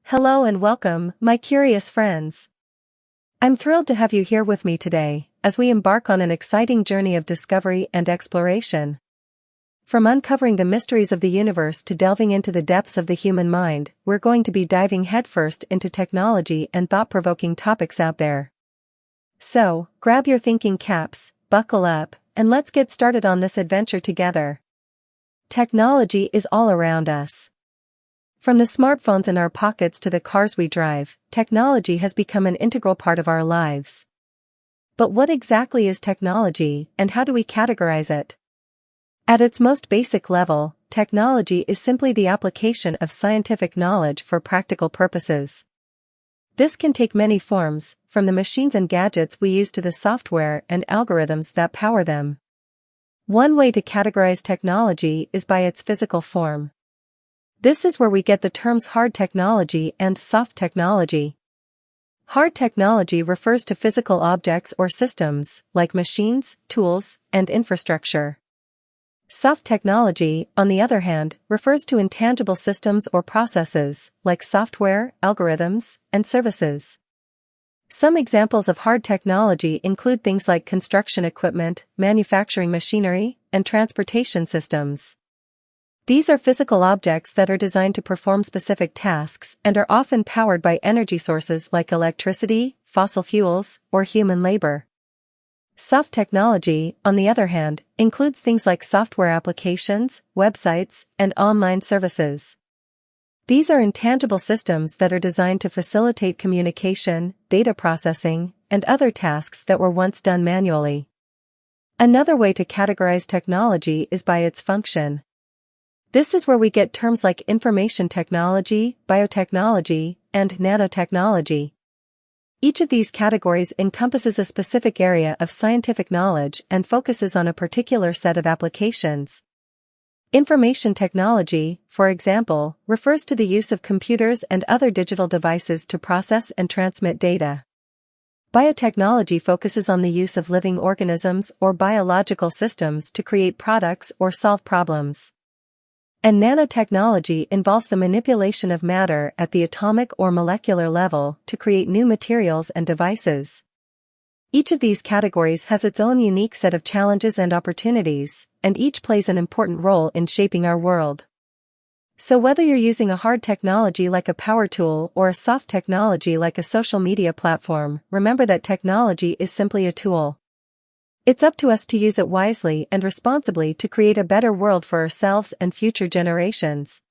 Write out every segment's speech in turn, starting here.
Hello and welcome, my curious friends. I'm thrilled to have you here with me today, as we embark on an exciting journey of discovery and exploration. From uncovering the mysteries of the universe to delving into the depths of the human mind, we're going to be diving headfirst into technology and thought-provoking topics out there. So, grab your thinking caps, buckle up, and let's get started on this adventure together. Technology is all around us. From the smartphones in our pockets to the cars we drive, technology has become an integral part of our lives. But what exactly is technology, and how do we categorize it? At its most basic level, technology is simply the application of scientific knowledge for practical purposes. This can take many forms, from the machines and gadgets we use to the software and algorithms that power them. One way to categorize technology is by its physical form. This is where we get the terms hard technology and soft technology. Hard technology refers to physical objects or systems, like machines, tools, and infrastructure. Soft technology, on the other hand, refers to intangible systems or processes, like software, algorithms, and services. Some examples of hard technology include things like construction equipment, manufacturing machinery, and transportation systems. These are physical objects that are designed to perform specific tasks and are often powered by energy sources like electricity, fossil fuels, or human labor. Soft technology, on the other hand, includes things like software applications, websites, and online services. These are intangible systems that are designed to facilitate communication, data processing, and other tasks that were once done manually. Another way to categorize technology is by its function. This is where we get terms like information technology, biotechnology, and nanotechnology. Each of these categories encompasses a specific area of scientific knowledge and focuses on a particular set of applications. Information technology, for example, refers to the use of computers and other digital devices to process and transmit data. Biotechnology focuses on the use of living organisms or biological systems to create products or solve problems. And nanotechnology involves the manipulation of matter at the atomic or molecular level to create new materials and devices. Each of these categories has its own unique set of challenges and opportunities, and each plays an important role in shaping our world. So whether you're using a hard technology like a power tool or a soft technology like a social media platform, remember that technology is simply a tool. It's up to us to use it wisely and responsibly to create a better world for ourselves and future generations.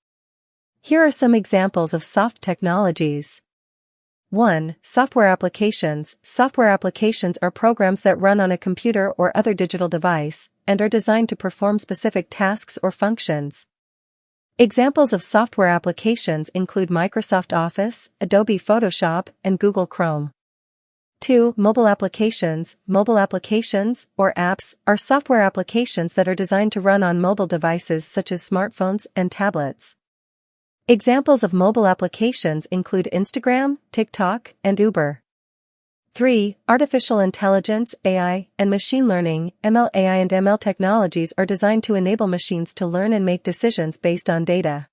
Here are some examples of soft technologies. 1. Software applications. Software applications are programs that run on a computer or other digital device, and are designed to perform specific tasks or functions. Examples of software applications include Microsoft Office, Adobe Photoshop, and Google Chrome. 2. Mobile applications. Mobile applications, or apps, are software applications that are designed to run on mobile devices such as smartphones and tablets. Examples of mobile applications include Instagram, TikTok, and Uber. 3. Artificial intelligence, AI, and machine learning. ML, AI, and ML technologies are designed to enable machines to learn and make decisions based on data.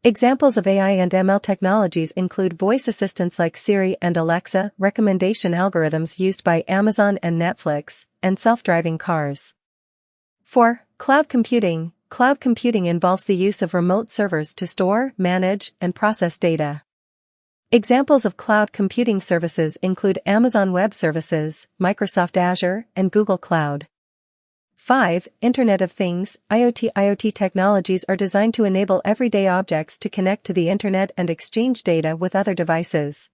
Examples of AI and ML technologies include voice assistants like Siri and Alexa, recommendation algorithms used by Amazon and Netflix, and self-driving cars. 4. Cloud computing. Cloud computing involves the use of remote servers to store, manage, and process data. Examples of cloud computing services include Amazon Web Services, Microsoft Azure, and Google Cloud. 5. Internet of Things. IoT technologies are designed to enable everyday objects to connect to the internet and exchange data with other devices.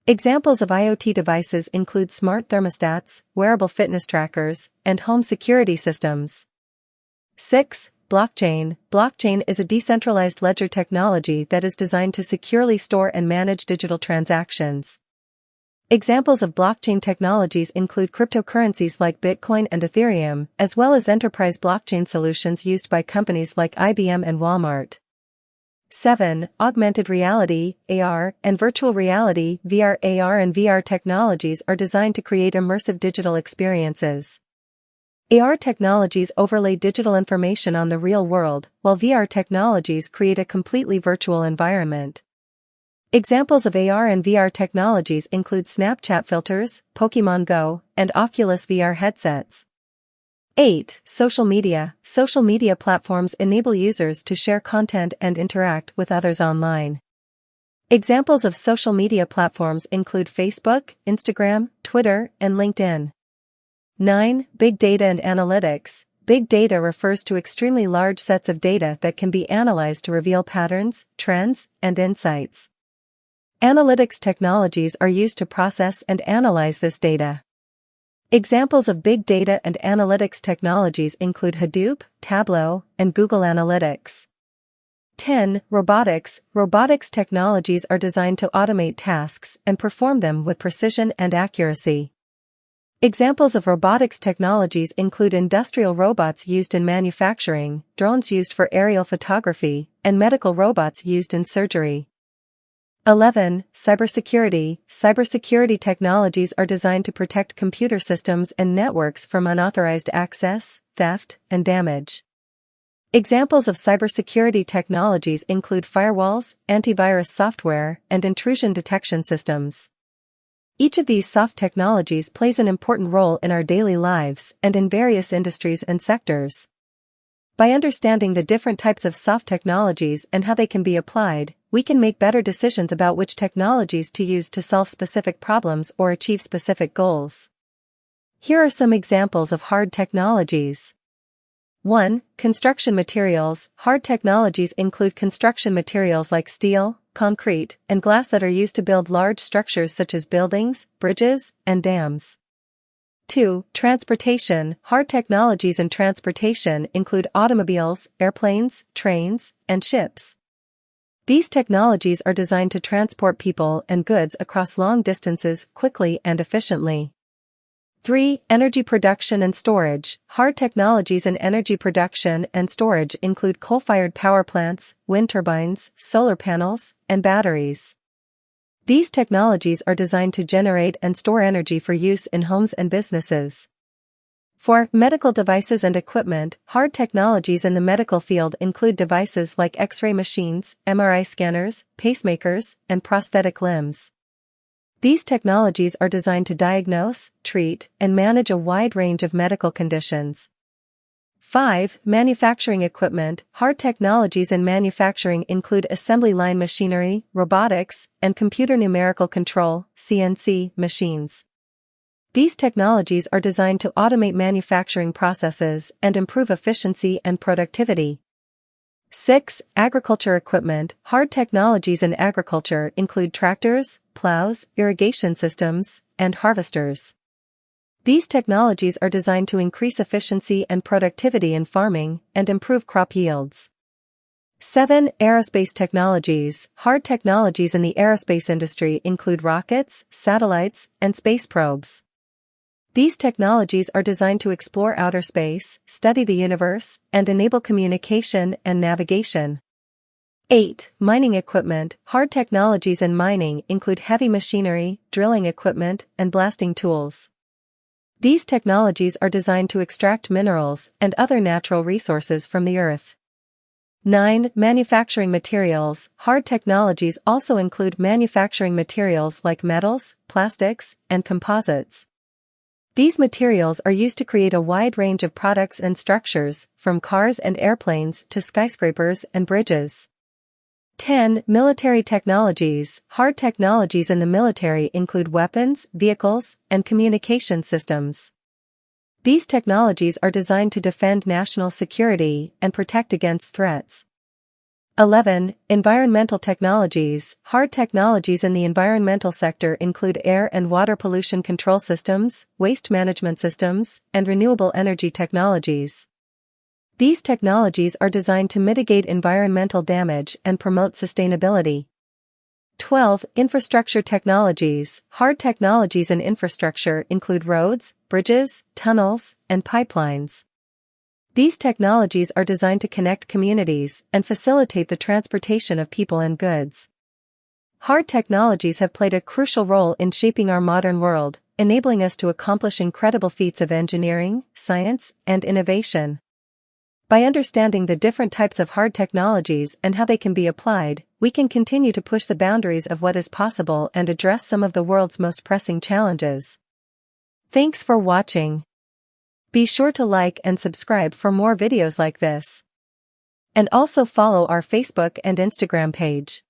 Examples of IoT devices include smart thermostats, wearable fitness trackers, and home security systems. 6. Blockchain. Blockchain is a decentralized ledger technology that is designed to securely store and manage digital transactions. Examples of blockchain technologies include cryptocurrencies like Bitcoin and Ethereum, as well as enterprise blockchain solutions used by companies like IBM and Walmart. 7. Augmented reality, AR, and virtual reality, VR. AR and VR technologies are designed to create immersive digital experiences. AR technologies overlay digital information on the real world, while VR technologies create a completely virtual environment. Examples of AR and VR technologies include Snapchat filters, Pokemon Go, and Oculus VR headsets. 8. Social media. Social media platforms enable users to share content and interact with others online. Examples of social media platforms include Facebook, Instagram, Twitter, and LinkedIn. 9. Big data and analytics. Big data refers to extremely large sets of data that can be analyzed to reveal patterns, trends, and insights. Analytics technologies are used to process and analyze this data. Examples of big data and analytics technologies include Hadoop, Tableau, and Google Analytics. 10. Robotics. Robotics technologies are designed to automate tasks and perform them with precision and accuracy. Examples of robotics technologies include industrial robots used in manufacturing, drones used for aerial photography, and medical robots used in surgery. 11. Cybersecurity. Cybersecurity technologies are designed to protect computer systems and networks from unauthorized access, theft, and damage. Examples of cybersecurity technologies include firewalls, antivirus software, and intrusion detection systems. Each of these soft technologies plays an important role in our daily lives and in various industries and sectors. By understanding the different types of soft technologies and how they can be applied, we can make better decisions about which technologies to use to solve specific problems or achieve specific goals. Here are some examples of hard technologies. 1. Construction materials. Hard technologies include construction materials like steel, concrete, and glass that are used to build large structures such as buildings, bridges, and dams. 2. Transportation. Hard technologies in transportation include automobiles, airplanes, trains, and ships. These technologies are designed to transport people and goods across long distances quickly and efficiently. 3. Energy production and storage. Hard technologies in energy production and storage include coal-fired power plants, wind turbines, solar panels, and batteries. These technologies are designed to generate and store energy for use in homes and businesses. 4. Medical devices and equipment. Hard technologies in the medical field include devices like X-ray machines, MRI scanners, pacemakers, and prosthetic limbs. These technologies are designed to diagnose, treat, and manage a wide range of medical conditions. 5. Manufacturing equipment. Hard technologies in manufacturing include assembly line machinery, robotics, and computer numerical control (CNC) machines. These technologies are designed to automate manufacturing processes and improve efficiency and productivity. 6. Agriculture equipment. Hard technologies in agriculture include tractors, plows, irrigation systems, and harvesters. These technologies are designed to increase efficiency and productivity in farming and improve crop yields. 7. Aerospace technologies. Hard technologies in the aerospace industry include rockets, satellites, and space probes. These technologies are designed to explore outer space, study the universe, and enable communication and navigation. 8. Mining equipment. Hard technologies in mining include heavy machinery, drilling equipment, and blasting tools. These technologies are designed to extract minerals and other natural resources from the earth. 9. Manufacturing materials. Hard technologies also include manufacturing materials like metals, plastics, and composites. These materials are used to create a wide range of products and structures, from cars and airplanes to skyscrapers and bridges. 10. Military technologies. Hard technologies in the military include weapons, vehicles, and communication systems. These technologies are designed to defend national security and protect against threats. 11. Environmental technologies. Hard technologies in the environmental sector include air and water pollution control systems, waste management systems, and renewable energy technologies. These technologies are designed to mitigate environmental damage and promote sustainability. 12. Infrastructure technologies. Hard technologies in infrastructure include roads, bridges, tunnels, and pipelines. These technologies are designed to connect communities and facilitate the transportation of people and goods. Hard technologies have played a crucial role in shaping our modern world, enabling us to accomplish incredible feats of engineering, science, and innovation. By understanding the different types of hard technologies and how they can be applied, we can continue to push the boundaries of what is possible and address some of the world's most pressing challenges. Thanks for watching. Be sure to like and subscribe for more videos like this. And also follow our Facebook and Instagram page.